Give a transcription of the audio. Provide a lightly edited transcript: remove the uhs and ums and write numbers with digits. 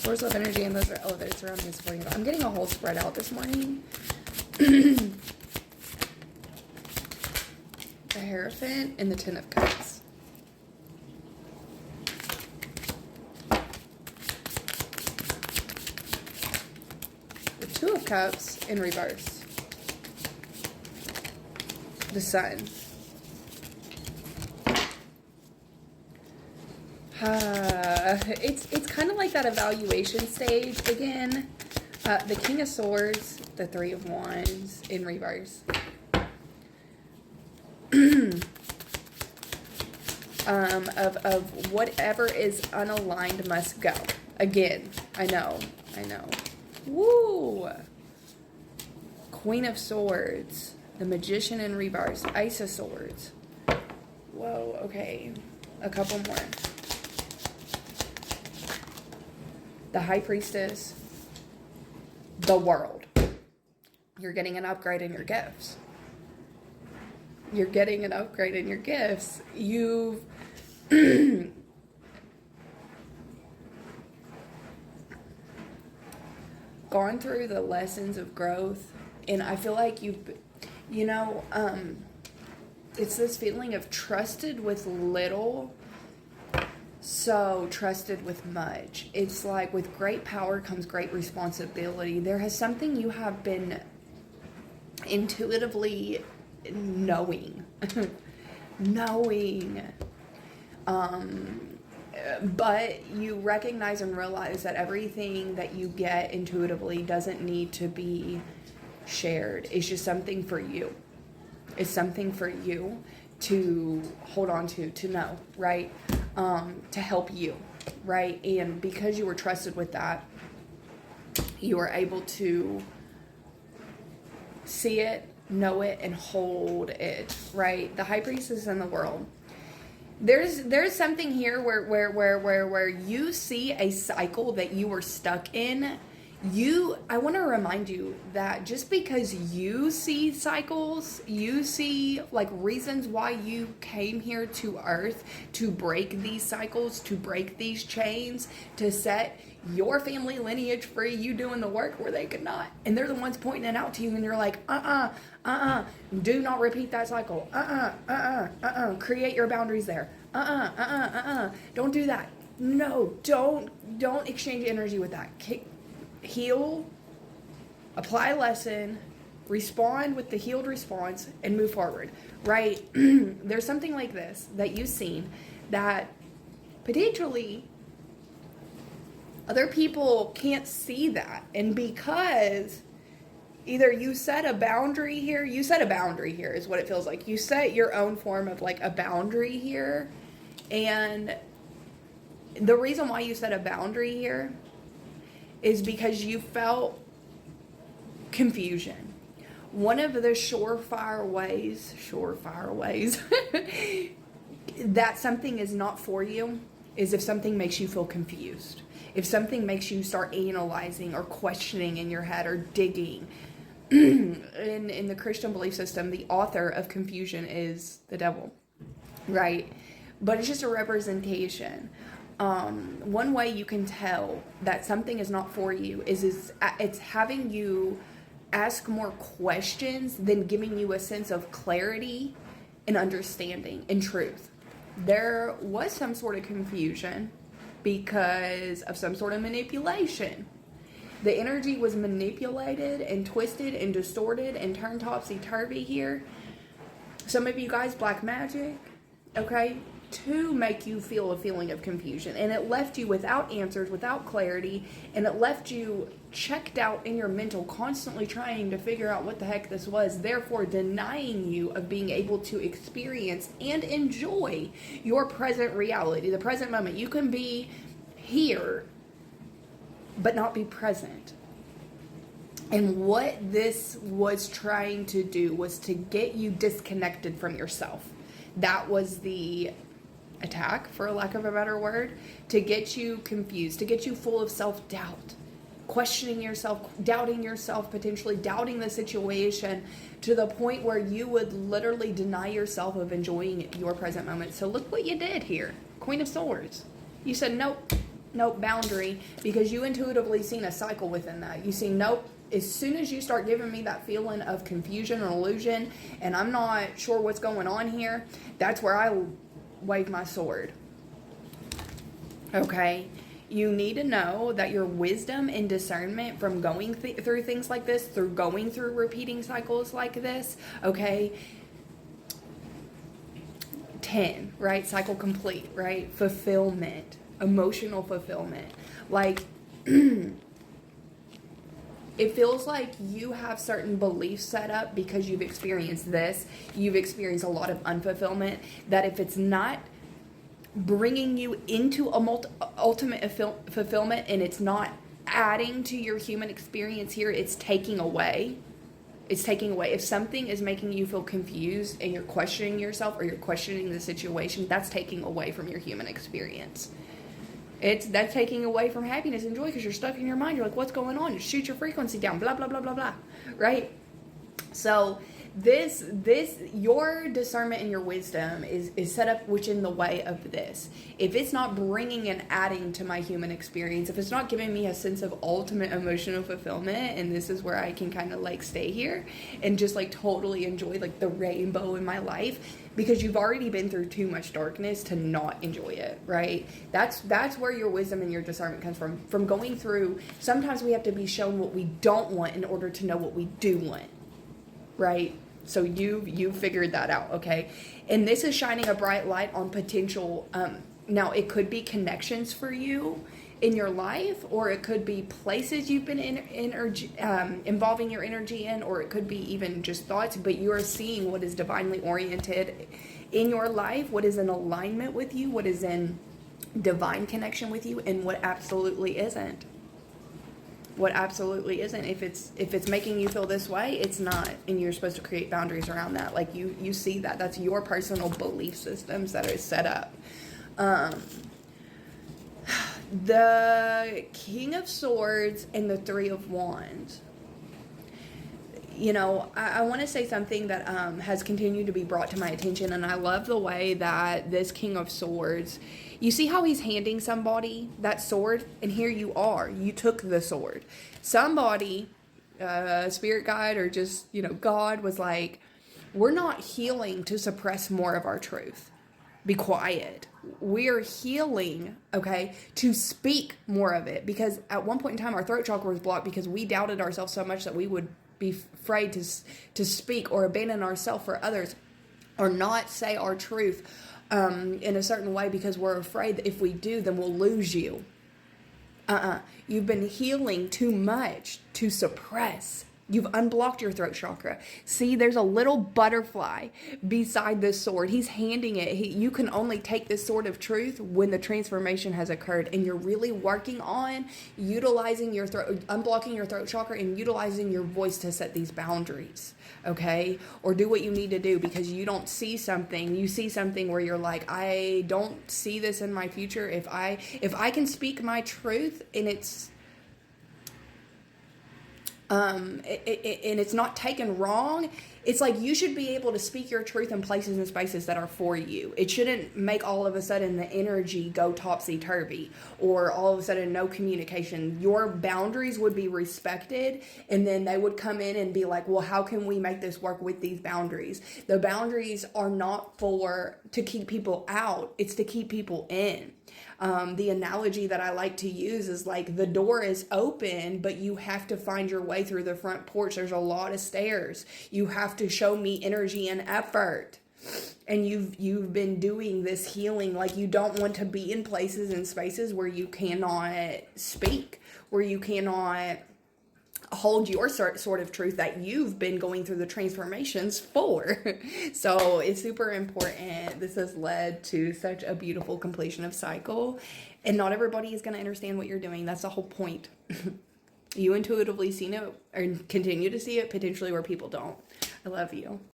Source of energy and those are elevated surrounding and supporting. I'm getting a whole spread out this morning. The Hierophant and the Ten of Cups. The Two of Cups in reverse. The Sun. It's kind of like that evaluation stage again. The King of Swords, the Three of Wands in reverse. Of whatever is unaligned must go. Again, I know. Woo! Queen of Swords, the Magician in reverse, Ace of Swords. Whoa, okay. A couple more. The High Priestess, the World. You're getting an upgrade in your gifts. You're getting an upgrade in your gifts. You've gone through the lessons of growth, and I feel like it's this feeling of trusted with little, so trusted with much. It's like with great power comes great responsibility. There has something you have been intuitively knowing, but you recognize and realize that everything that you get intuitively doesn't need to be shared. It's just something for you. It's something for you to hold on to know, right? To help you, right? And because you were trusted with that, you are able to see it, know it, and hold it, right? The High Priestess in the World. There's something here where you see a cycle that you were stuck in. I want to remind you that just because you see cycles, you see like reasons why you came here to Earth to break these cycles, to break these chains, to set your family lineage free, you doing the work where they could not. And they're the ones pointing it out to you, and you're like, do not repeat that cycle. Create your boundaries there. Don't do that. No, don't exchange energy with that. Heal, apply a lesson, respond with the healed response, and move forward, right? There's something like this that you've seen that potentially other people can't see that. And because either you set a boundary here is what it feels like. You set your own form of like a boundary here. And the reason why you set a boundary here is because you felt confusion. One of the surefire ways that something is not for you is if something makes you feel confused. If something makes you start analyzing or questioning in your head or digging. In the Christian belief system, the author of confusion is the devil, right? But it's just a representation. One way you can tell that something is not for you is it's having you ask more questions than giving you a sense of clarity and understanding and truth. There was some sort of confusion because of some sort of manipulation. The energy was manipulated and twisted and distorted and turned topsy-turvy here. Some of you guys, black magic, okay, to make you feel a feeling of confusion. And it left you without answers, without clarity, and it left you checked out in your mental, constantly trying to figure out what the heck this was, therefore denying you of being able to experience and enjoy your present reality, the present moment. You can be here but not be present. And what this was trying to do was to get you disconnected from yourself. That was the attack, for a lack of a better word, to get you confused, to get you full of self-doubt, questioning yourself, doubting yourself, potentially doubting the situation, to the point where you would literally deny yourself of enjoying your present moment. So look what you did here. Queen of Swords. You said, nope, Nope, boundary, because you intuitively seen a cycle within that. You see, nope, as soon as you start giving me that feeling of confusion and illusion, and I'm not sure what's going on here, that's where I wave my sword. Okay? You need to know that your wisdom and discernment from going through things like this, through going through repeating cycles like this, okay? 10, right? Cycle complete, right? Fulfillment, emotional fulfillment. Like, it feels like you have certain beliefs set up because you've experienced this. You've experienced a lot of unfulfillment, that if it's not bringing you into a ultimate fulfillment, and it's not adding to your human experience here, it's taking away. It's taking away. If something is making you feel confused and you're questioning yourself or you're questioning the situation, that's taking away from your human experience. That's taking away from happiness and joy, because you're stuck in your mind. You're like, what's going on? Just shoot your frequency down, blah, blah, blah, blah, blah, right? So this your discernment and your wisdom is set up which in the way of this. If it's not bringing and adding to my human experience, if it's not giving me a sense of ultimate emotional fulfillment, and this is where I can kind of like stay here and just like totally enjoy like the rainbow in my life, because you've already been through too much darkness to not enjoy it, right? That's where your wisdom and your discernment comes from going through. Sometimes we have to be shown what we don't want in order to know what we do want. Right? So you figured that out, okay? And this is shining a bright light on potential, now it could be connections for you in your life, or it could be places you've been involving your energy in, or it could be even just thoughts, but you are seeing what is divinely oriented in your life, what is in alignment with you, what is in divine connection with you, and what absolutely isn't. What absolutely isn't. If it's making you feel this way, it's not, and you're supposed to create boundaries around that. Like you see that's your personal belief systems that are set up. The King of Swords and the Three of Wands. You know, I want to say something that has continued to be brought to my attention, and I love the way that this King of Swords, you see how he's handing somebody that sword, and here you are. You took the sword. Somebody, spirit guide or just, God was like, we're not healing to suppress more of our truth. Be quiet. We're healing, okay, to speak more of it, because at one point in time, our throat chakra was blocked because we doubted ourselves so much that we would be afraid to speak or abandon ourselves for others, or not say our truth in a certain way, because we're afraid that if we do, then we'll lose you. You've been healing too much to suppress. You've unblocked your throat chakra. See, there's a little butterfly beside this sword. He's handing it. You can only take this sword of truth when the transformation has occurred, and you're really working on utilizing your throat, unblocking your throat chakra, and utilizing your voice to set these boundaries, okay? Or do what you need to do, because you don't see something. You see something where you're like, I don't see this in my future. If I can speak my truth, and it's and it's not taken wrong, it's like you should be able to speak your truth in places and spaces that are for you. It shouldn't make all of a sudden the energy go topsy-turvy, or all of a sudden no communication. Your boundaries would be respected, and then they would come in and be like, well, how can we make this work with these boundaries? The boundaries are not to keep people out, it's to keep people in. The analogy that I like to use is like the door is open, but you have to find your way through the front porch. There's a lot of stairs. You have to show me energy and effort. And you've been doing this healing. Like, you don't want to be in places and spaces where you cannot speak, where you cannot hold your sort of truth that you've been going through the transformations for. So it's super important. This has led to such a beautiful completion of cycle, and not everybody is going to understand what you're doing. That's the whole point. You intuitively seen it, or continue to see it potentially where people don't. I love you.